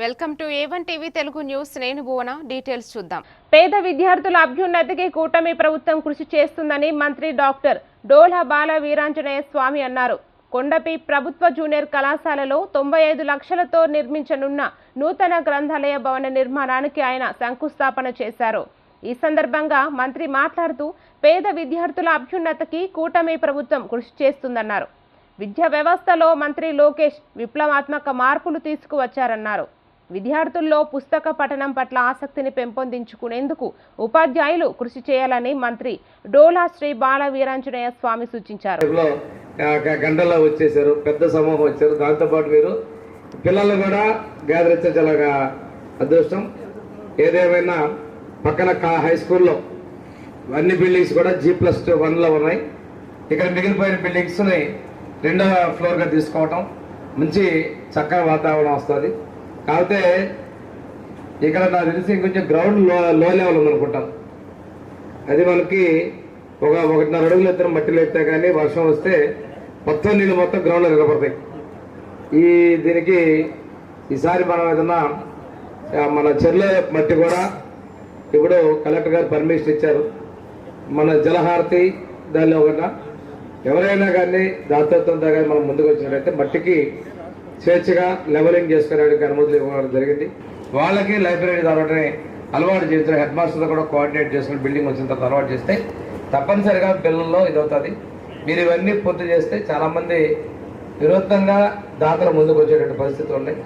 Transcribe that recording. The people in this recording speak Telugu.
Welcome to A1 TV Telugu news. నేను భువన. డీటెయిల్స్ చూద్దాం. పేద విద్యార్థుల అభ్యున్నతికి కూటమి ప్రభుత్వం కృషి చేస్తుందని మంత్రి డాక్టర్ డోలా బాల వీరాంజనేయ స్వామి అన్నారు. కొండపి ప్రభుత్వ జూనియర్ కళాశాలలో 95 లక్షలతో నిర్మించనున్న నూతన గ్రంథాలయ భవన నిర్మాణానికి ఆయన శంకుస్థాపన చేశారు. ఈ సందర్భంగా మంత్రి మాట్లాడుతూ పేద విద్యార్థుల అభ్యున్నతికి కూటమి ప్రభుత్వం కృషి చేస్తుందన్నారు. విద్యా వ్యవస్థలో మంత్రి లోకేష్ విప్లవాత్మక మార్పులు తీసుకువచ్చారన్నారు. విద్యార్థుల్లో పుస్తక పఠనం పట్ల ఆసక్తిని పెంపొందించుకునేందుకు ఉపాధ్యాయులు కృషి చేయాలని మంత్రి డోలా శ్రీ బాల వీరాంజనేయ స్వామి సూచించారు. గంటల్లో వచ్చేసారు, పెద్ద సమూహం వచ్చారు. దాంతోపాటు మీరు పిల్లలు కూడా గ్యాదర్ చాలా అదృష్టం. ఏదేమైనా పక్కన హై స్కూల్లో అన్ని బిల్డింగ్స్ కూడా G+1లో ఉన్నాయి. ఇక్కడ మిగిలిపోయిన బిల్డింగ్స్ని 2వ ఫ్లోర్గా తీసుకోవటం మంచి చక్కగా వాతావరణం వస్తుంది. కాకపోతే ఇక్కడ నాకు తెలిసి ఇంకొంచెం గ్రౌండ్ లో లెవెల్ ఉందనుకుంటాను. అది మనకి 1.5 అడుగులు ఎత్తున మట్టిలో ఎత్తే కానీ వర్షం వస్తే మొత్తం నీళ్ళు మొత్తం గ్రౌండ్లో నిలబడతాయి. దీనికి ఈసారి మనం ఏదన్నా మన చెర్ల మట్టి కూడా ఇప్పుడు కలెక్టర్ గారు పర్మిషన్ ఇచ్చారు. మన జలహారతి దానిలో ఒకట ఎవరైనా కానీ దాతృత్వంతో కానీ మనం ముందుకు వచ్చినట్టయితే మట్టికి స్వేచ్ఛగా లెవలింగ్ చేసుకోవడానికి అనుమతులు ఇవ్వడం జరిగింది. వాళ్ళకి లైబ్రరీ తర్వాత అలవాటు చేసిన హెడ్ మాస్టర్తో కూడా కోఆర్డినేట్ చేసుకుని బిల్డింగ్ వచ్చిన తర్వాత అలవాటు చేస్తే తప్పనిసరిగా పిల్లల్లో ఇది అవుతుంది. మీరు ఇవన్నీ పూర్తి చేస్తే చాలామంది వినూత్నంగా దాతలు ముందుకు వచ్చేటువంటి పరిస్థితులు ఉన్నాయి.